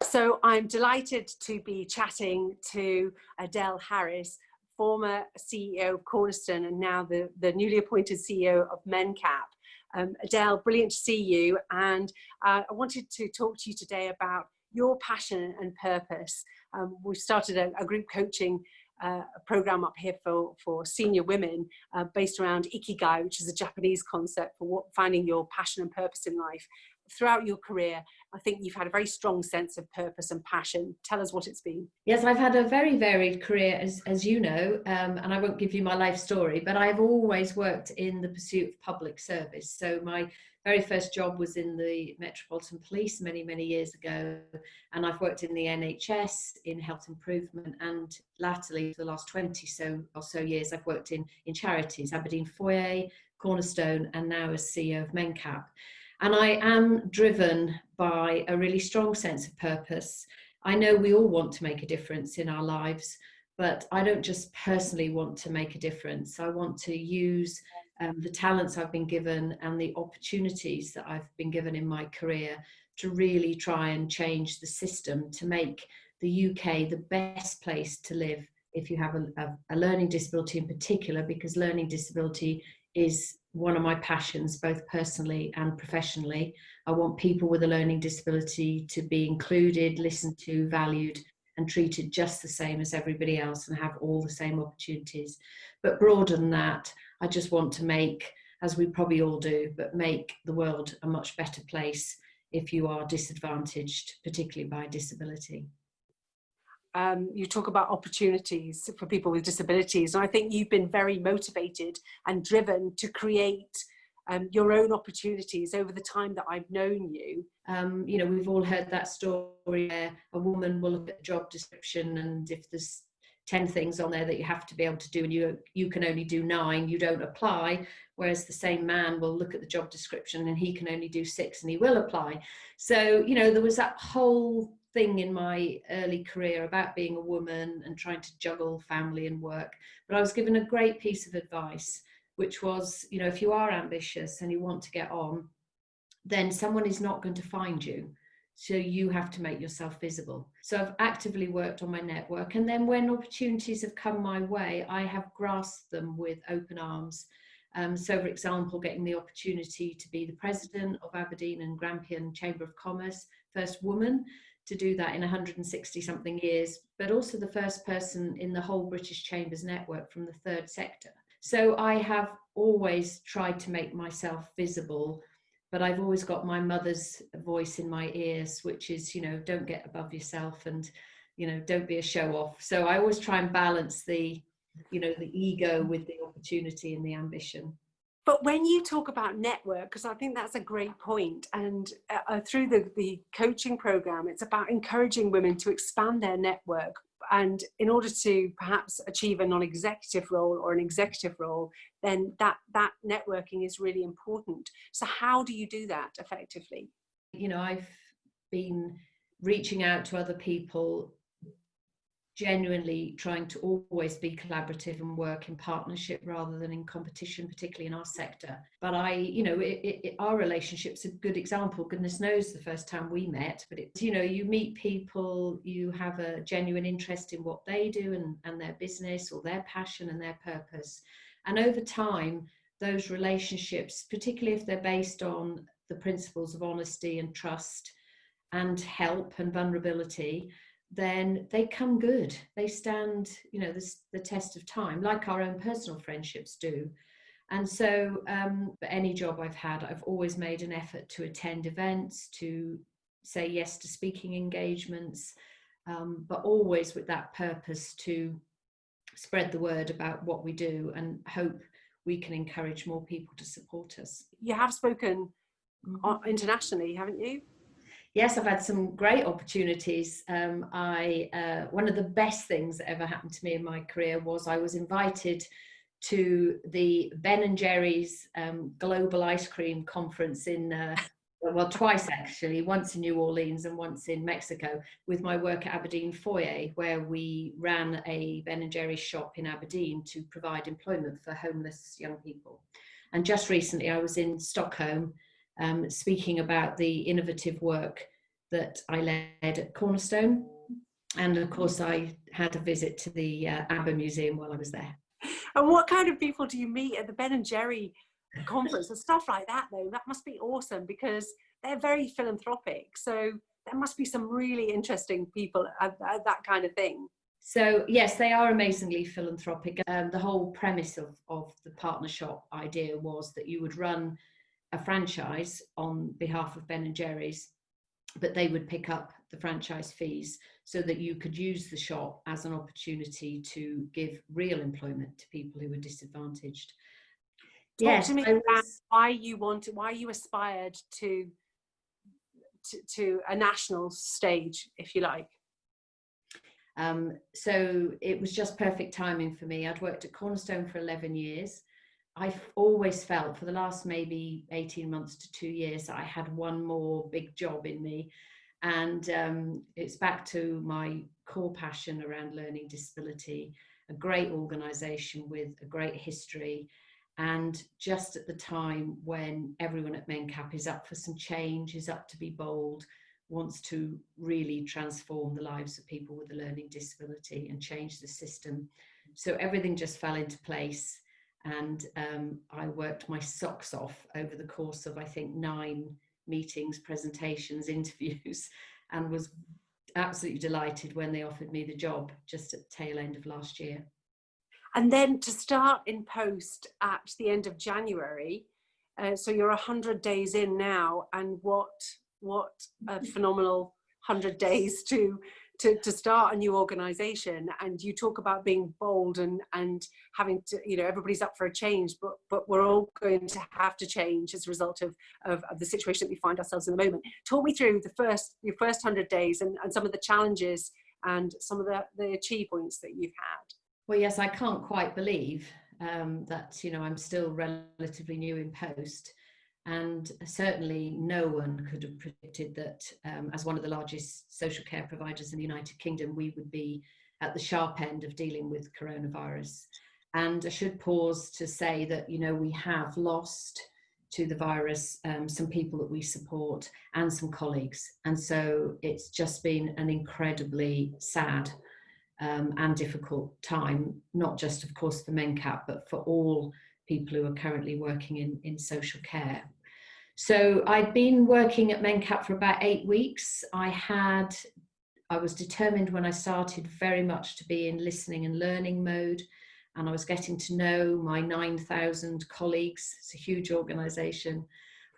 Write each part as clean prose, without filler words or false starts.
So I'm delighted to be chatting to Edel Harris, former CEO of Cornerstone and now the newly appointed CEO of Mencap. Edel, brilliant to see you. And I wanted to talk to you today about your passion and purpose. We've started a group coaching program up here for senior women based around Ikigai, which is a Japanese concept for finding your passion and purpose in life. Throughout your career, I think you've had a very strong sense of purpose and passion. Tell us what it's been. Yes, I've had a very varied career, as you know, and I won't give you my life story, but I've always worked in the pursuit of public service. So my very first job was in the Metropolitan Police many, many years ago, and I've worked in the NHS, in health improvement, and latterly, for the last 20 or so years, I've worked in charities, Aberdeen Foyer, Cornerstone, and now as CEO of Mencap. And I am driven by a really strong sense of purpose. I know we all want to make a difference in our lives, but I don't just personally want to make a difference. I want to use the talents I've been given and the opportunities that I've been given in my career to really try and change the system to make the UK the best place to live if you have a learning disability in particular, because learning disability is one of my passions, both personally and professionally. I want people with a learning disability to be included, listened to, valued, and treated just the same as everybody else and have all the same opportunities. But broader than that, I just want to make, as we probably all do, but make the world a much better place if you are disadvantaged, particularly by disability. You talk about opportunities for people with disabilities, and I think you've been very motivated and driven to create your own opportunities over the time that I've known you. You know, we've all heard that story where a woman will look at the job description, and if there's 10 things on there that you have to be able to do and you can only do 9, you don't apply, whereas the same man will look at the job description and he can only do 6 and he will apply. So, you know, there was that whole thing in my early career about being a woman and trying to juggle family and work. But I was given a great piece of advice, which was, you know, if you are ambitious and you want to get on, then someone is not going to find you. So you have to make yourself visible. So I've actively worked on my network. And then when opportunities have come my way, I have grasped them with open arms. So for example, getting the opportunity to be the president of Aberdeen and Grampian Chamber of Commerce, first woman to do that in 160 something years, but also the first person in the whole British Chambers network from the third sector. So I have always tried to make myself visible, but I've always got my mother's voice in my ears, which is, you know, don't get above yourself and, you know, don't be a show off. So I always try and balance the, you know, the ego with the opportunity and the ambition. But when you talk about network, because I think that's a great point, and through the coaching program, it's about encouraging women to expand their network. And in order to perhaps achieve a non-executive role or an executive role, then that networking is really important. So how do you do that effectively? You know, I've been reaching out to other people, genuinely trying to always be collaborative and work in partnership rather than in competition, particularly in our sector. But our relationship's a good example. Goodness knows the first time we met, but it's, you know, you meet people, you have a genuine interest in what they do and their business or their passion and their purpose. And over time, those relationships, particularly if they're based on the principles of honesty and trust and help and vulnerability, then they come good. They stand, you know, the test of time, like our own personal friendships do. And so for any job I've had, I've always made an effort to attend events, to say yes to speaking engagements, but always with that purpose to spread the word about what we do and hope we can encourage more people to support us. You have spoken internationally, haven't you? Yes, I've had some great opportunities. One of the best things that ever happened to me in my career was I was invited to the Ben & Jerry's Global Ice Cream Conference in, well, twice actually, once in New Orleans and once in Mexico, with my work at Aberdeen Foyer, where we ran a Ben & Jerry's shop in Aberdeen to provide employment for homeless young people. And just recently I was in Stockholm speaking about the innovative work that I led at Cornerstone. And of course, I had a visit to the ABBA Museum while I was there. And what kind of people do you meet at the Ben and Jerry conference and stuff like that, though? That must be awesome, because they're very philanthropic. So there must be some really interesting people at that kind of thing. So yes, they are amazingly philanthropic. The whole premise of the partner shop idea was that you would run a franchise on behalf of Ben and Jerry's, but they would pick up the franchise fees so that you could use the shop as an opportunity to give real employment to people who were disadvantaged. Talk to me about why you aspired to a national stage, if you like. So it was just perfect timing for me. I'd worked at Cornerstone for 11 years. I've always felt for the last maybe 18 months to 2 years that I had one more big job in me. And it's back to my core passion around learning disability, a great organisation with a great history. And just at the time when everyone at Mencap is up for some change, is up to be bold, wants to really transform the lives of people with a learning disability and change the system. So everything just fell into place. And I worked my socks off over the course of, I think, 9 meetings, presentations, interviews, and was absolutely delighted when they offered me the job just at the tail end of last year. And then to start in post at the end of January, so you're 100 days in now, and what a phenomenal 100 days to start a new organisation. And you talk about being bold and having to, everybody's up for a change, but we're all going to have to change as a result of the situation that we find ourselves in the moment. Talk me through your first 100 days and some of the challenges and some of the achieve points that you've had. Well, yes, I can't quite believe that, I'm still relatively new in post. And certainly no one could have predicted that as one of the largest social care providers in the United Kingdom, we would be at the sharp end of dealing with coronavirus. And I should pause to say that, we have lost to the virus some people that we support and some colleagues. And so it's just been an incredibly sad and difficult time, not just, of course, for Mencap, but for all people who are currently working in social care. So I'd been working at Mencap for about 8 weeks. I was determined when I started very much to be in listening and learning mode, and I was getting to know my 9,000 colleagues. It's a huge organisation.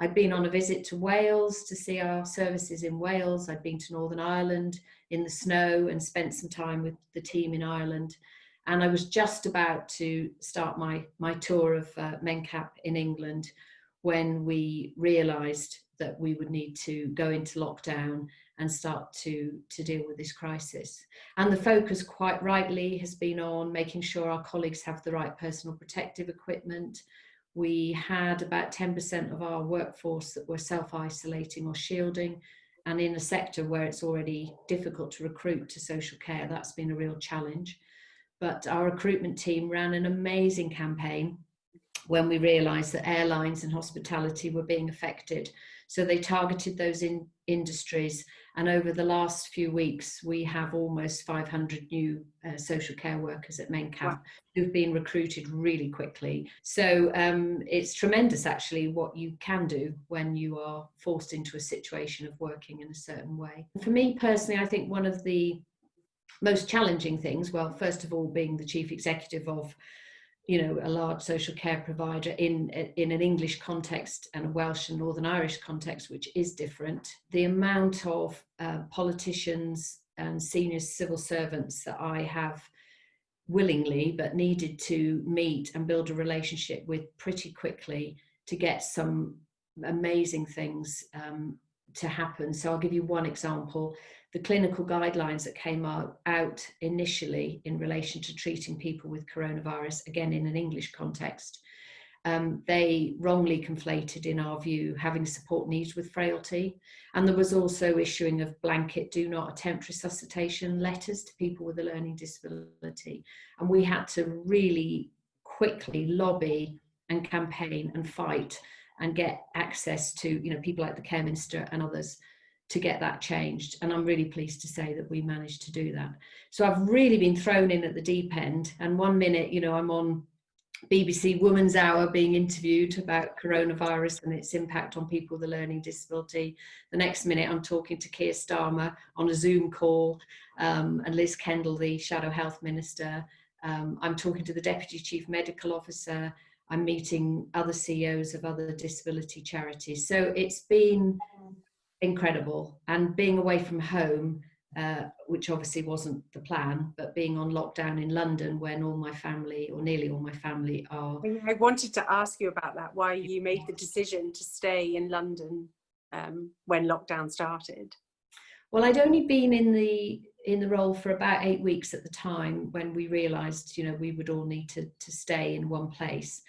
I'd been on a visit to Wales to see our services in Wales. I'd been to Northern Ireland in the snow and spent some time with the team in Ireland. And I was just about to start my tour of Mencap in England when we realised that we would need to go into lockdown and start to deal with this crisis. And the focus, quite rightly, has been on making sure our colleagues have the right personal protective equipment. We had about 10% of our workforce that were self-isolating or shielding. And in a sector where it's already difficult to recruit to social care, that's been a real challenge. But our recruitment team ran an amazing campaign when we realised that airlines and hospitality were being affected. So they targeted those industries. And over the last few weeks, we have almost 500 new social care workers at Mencap. Wow. Who've been recruited really quickly. So it's tremendous, actually, what you can do when you are forced into a situation of working in a certain way. For me personally, I think one of the most challenging things, well, first of all, being the chief executive of a large social care provider in an English context and a Welsh and Northern Irish context, which is different. The amount of politicians and senior civil servants that I have willingly but needed to meet and build a relationship with pretty quickly to get some amazing things to happen. So I'll give you one example. The clinical guidelines that came out initially in relation to treating people with coronavirus, again in an English context, they wrongly conflated, in our view, having support needs with frailty. And there was also issuing of blanket do not attempt resuscitation letters to people with a learning disability. And we had to really quickly lobby and campaign and fight and get access to people like the Care Minister and others to get that changed. And I'm really pleased to say that we managed to do that. So I've really been thrown in at the deep end. And one minute, you know, I'm on BBC Woman's Hour being interviewed about coronavirus and its impact on people with a learning disability. The next minute I'm talking to Keir Starmer on a Zoom call, and Liz Kendall, the Shadow Health Minister. I'm talking to the Deputy Chief Medical Officer. I'm meeting other CEOs of other disability charities. So it's been incredible. And being away from home, which obviously wasn't the plan, but being on lockdown in London when all my family, or nearly all my family, are... I wanted to ask you about that, why you made the decision to stay in London when lockdown started. Well, I'd only been in the role for about 8 weeks at the time when we realised, you know, we would all need to stay in one place.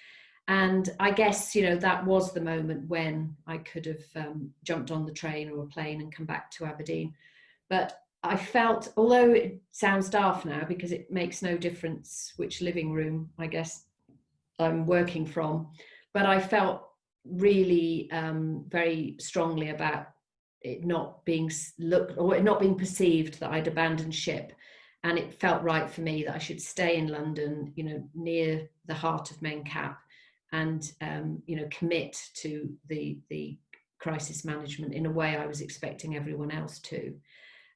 And I guess, you know, that was the moment when I could have jumped on the train or a plane and come back to Aberdeen. But I felt, although it sounds daft now because it makes no difference which living room, I guess, I'm working from, but I felt really very strongly about it not being looked, or it not being perceived that I'd abandoned ship. And it felt right for me that I should stay in London, you know, near the heart of Mencap, and you know, commit to the crisis management in a way I was expecting everyone else to.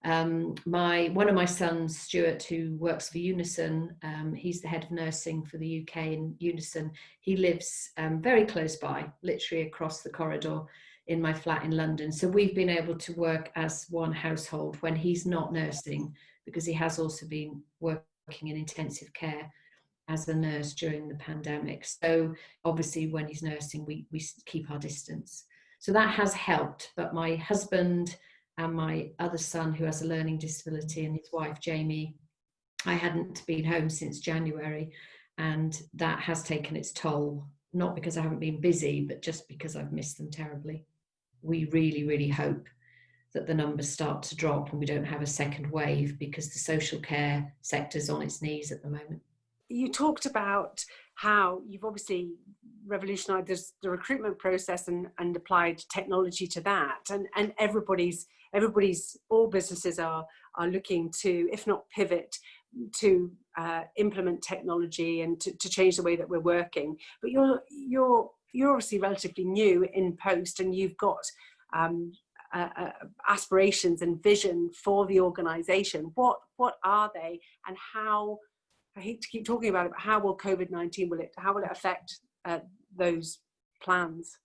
One of my sons, Stuart, who works for Unison, he's the head of nursing for the UK in Unison. He lives very close by, literally across the corridor in my flat in London. So we've been able to work as one household when he's not nursing, because he has also been working in intensive care as a nurse during the pandemic. So obviously when he's nursing, we keep our distance. So that has helped. But my husband and my other son, who has a learning disability, and his wife, Jamie, I hadn't been home since January. And that has taken its toll, not because I haven't been busy, but just because I've missed them terribly. We really, really hope that the numbers start to drop and we don't have a second wave, because the social care sector's on its knees at the moment. You talked about how you've obviously revolutionized the recruitment process and applied technology to that. And all businesses are looking to, if not pivot, to implement technology and to change the way that we're working. But you're obviously relatively new in post, and you've got aspirations and vision for the organization. What are they, and how, I hate to keep talking about it, but how will COVID-19, how will it affect those plans?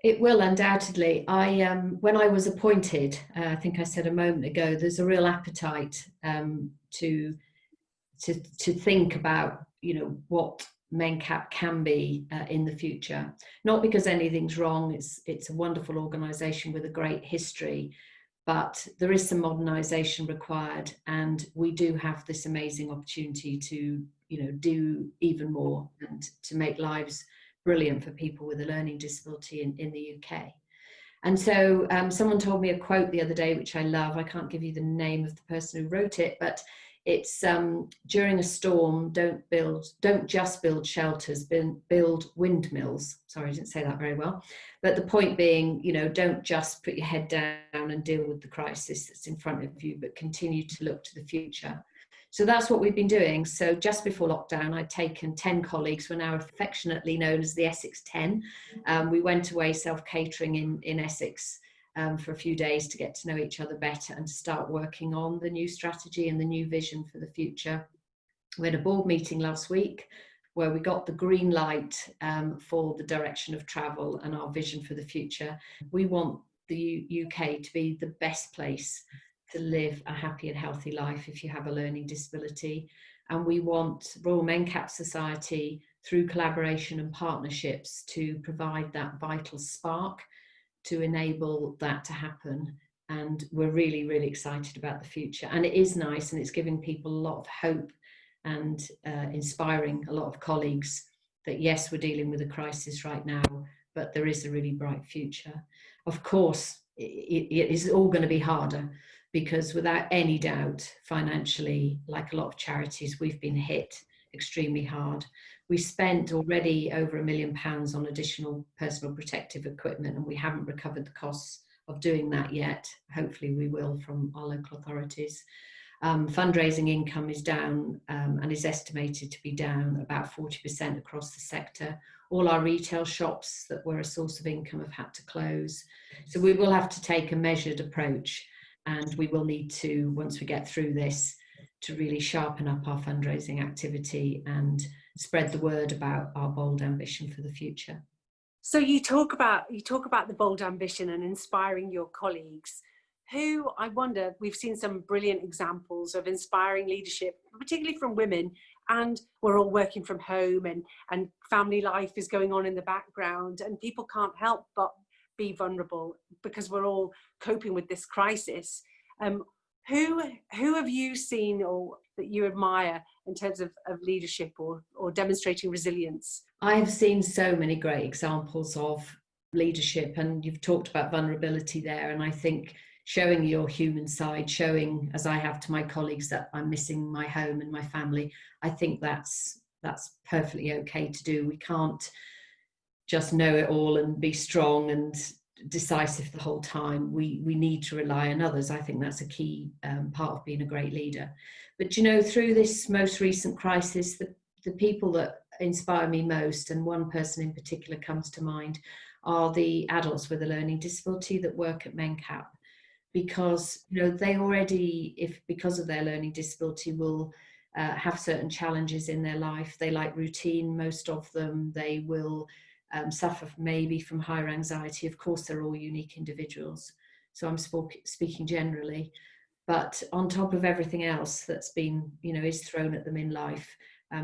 It will undoubtedly. When I was appointed, I think I said a moment ago, there's a real appetite to think about, you know, what Mencap can be in the future. Not because anything's wrong. It's a wonderful organisation with a great history, but there is some modernisation required, and we do have this amazing opportunity to, you know, do even more and to make lives brilliant for people with a learning disability in the UK. And so someone told me a quote the other day, which I love. I can't give you the name of the person who wrote it, but it's during a storm, don't just build shelters, build windmills. Sorry, I didn't say that very well. But the point being, you know, don't just put your head down and deal with the crisis that's in front of you, but continue to look to the future. So that's what we've been doing. So just before lockdown, I'd taken 10 colleagues, we're now affectionately known as the Essex 10. We went away self-catering in Essex for a few days to get to know each other better and to start working on the new strategy and the new vision for the future. We had a board meeting last week where we got the green light for the direction of travel and our vision for the future. We want the UK to be the best place to live a happy and healthy life if you have a learning disability. And we want Royal Mencap Society, through collaboration and partnerships, to provide that vital spark to enable that to happen. And we're really, really excited about the future. And it is nice, and it's giving people a lot of hope and inspiring a lot of colleagues that yes, we're dealing with a crisis right now, but there is a really bright future. Of course, it is all going to be harder, because without any doubt, financially, like a lot of charities, we've been hit extremely hard. We spent already over £1 million on additional personal protective equipment, and we haven't recovered the costs of doing that yet. Hopefully we will from our local authorities. Fundraising income is down and is estimated to be down about 40% across the sector. All our retail shops that were a source of income have had to close. So we will have to take a measured approach, and we will need to, once we get through this, to really sharpen up our fundraising activity and spread the word about our bold ambition for the future. So you talk about the bold ambition and inspiring your colleagues, who, I wonder, we've seen some brilliant examples of inspiring leadership, particularly from women, and we're all working from home, and family life is going on in the background, and people can't help but be vulnerable because we're all coping with this crisis. Who have you seen or that you admire in terms of leadership or demonstrating resilience? I have seen so many great examples of leadership, and you've talked about vulnerability there, and I think showing your human side, showing, as I have to my colleagues, that I'm missing my home and my family, I think that's perfectly okay to do. We can't just know it all and be strong and decisive the whole time. We need to rely on others. I think that's a key part of being a great leader. But you know, through this most recent crisis, the people that inspire me most, and one person in particular comes to mind, are the adults with a learning disability that work at Mencap. Because you know, they already, because of their learning disability, will have certain challenges in their life. They like routine, most of them. They will suffer maybe from higher anxiety. Of course, they're all unique individuals, so I'm speaking generally. But on top of everything else that's been, you know, is thrown at them in life,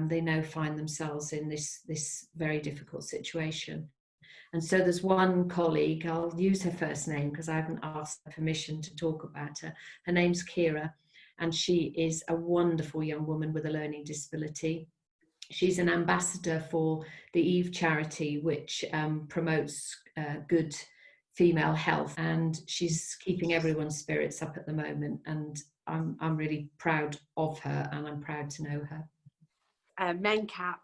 they now find themselves in this very difficult situation. And so there's one colleague, I'll use her first name because I haven't asked her permission to talk about her. Her name's Kira, and she is a wonderful young woman with a learning disability. She's an ambassador for the Eve charity, which promotes good female health, and she's keeping everyone's spirits up at the moment. And I'm really proud of her, and I'm proud to know her. Mencap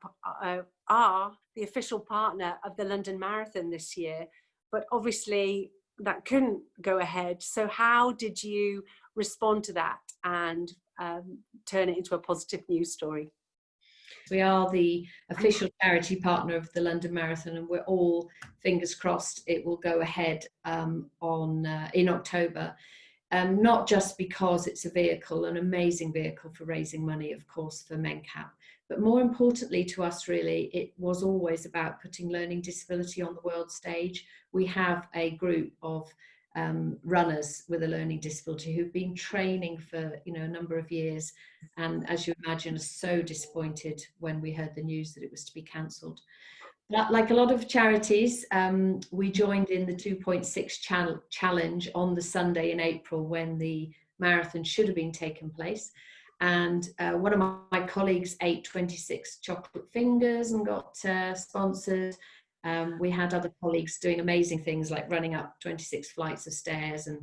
are the official partner of the London Marathon this year, but obviously that couldn't go ahead. So how did you respond to that and turn it into a positive news story? We are the official charity partner of the London Marathon, and we're all fingers crossed it will go ahead in October. Not just because it's a vehicle, an amazing vehicle for raising money, of course, for Mencap, but more importantly to us, really, it was always about putting learning disability on the world stage. We have a group of runners with a learning disability who've been training for, you know, a number of years, and as you imagine, are so disappointed when we heard the news that it was to be cancelled. Like a lot of charities, we joined in the 2.6 challenge on the Sunday in April when the marathon should have been taking place. And one of my colleagues ate 26 chocolate fingers and got sponsored. We had other colleagues doing amazing things like running up 26 flights of stairs, and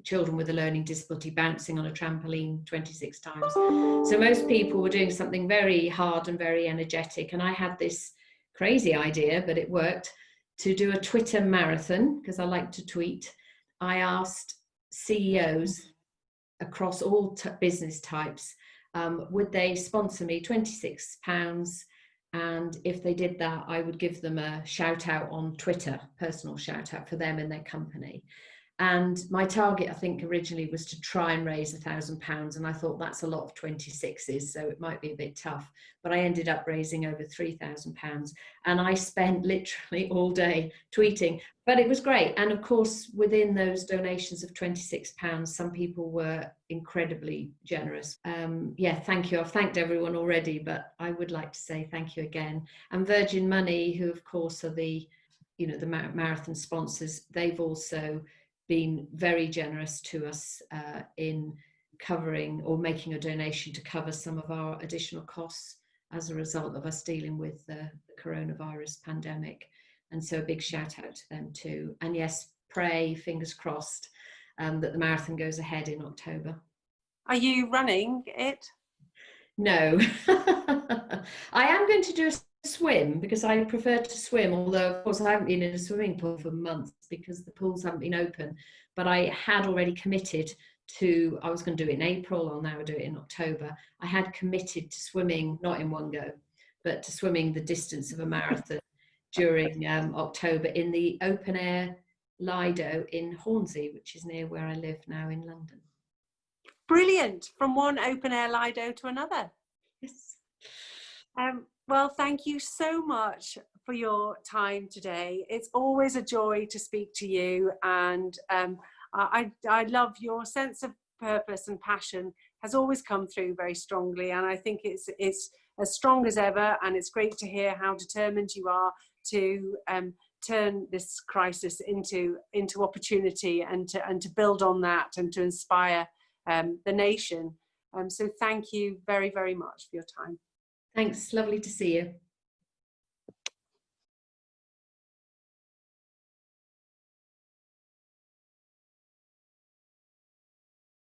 children with a learning disability bouncing on a trampoline 26 times. So most people were doing something very hard and very energetic. And I had this crazy idea, but it worked, to do a Twitter marathon, because I like to tweet. I asked CEOs across all business types, would they sponsor me £26? And if they did that, I would give them a shout out on Twitter, personal shout out for them and their company. And my target, I think, originally was to try and raise £1,000. And I thought that's a lot of 26s, so it might be a bit tough. But I ended up raising over £3,000. And I spent literally all day tweeting, but it was great. And of course, within those donations of £26, some people were incredibly generous. Yeah, thank you. I've thanked everyone already, but I would like to say thank you again. And Virgin Money, who of course are the marathon sponsors, they've also been very generous to us in covering or making a donation to cover some of our additional costs as a result of us dealing with the coronavirus pandemic. And so a big shout out to them too. And yes, pray, fingers crossed, that the marathon goes ahead in October. Are you running it? No. I am going to do a swim because I prefer to swim, although of course I haven't been in a swimming pool for months because the pools haven't been open, but I had already committed to, I was going to do it in April, I'll now do it in October. I had committed to swimming, not in one go, but to swimming the distance of a marathon during October in the open air Lido in Hornsey, which is near where I live now in London. Brilliant, from one open air Lido to another. Yes. Well, thank you so much for your time today. It's always a joy to speak to you, and I love your sense of purpose and passion has always come through very strongly, and I think it's as strong as ever, and it's great to hear how determined you are to turn this crisis into opportunity and to build on that and to inspire the nation. So thank you very, very much for your time. Thanks, lovely to see you.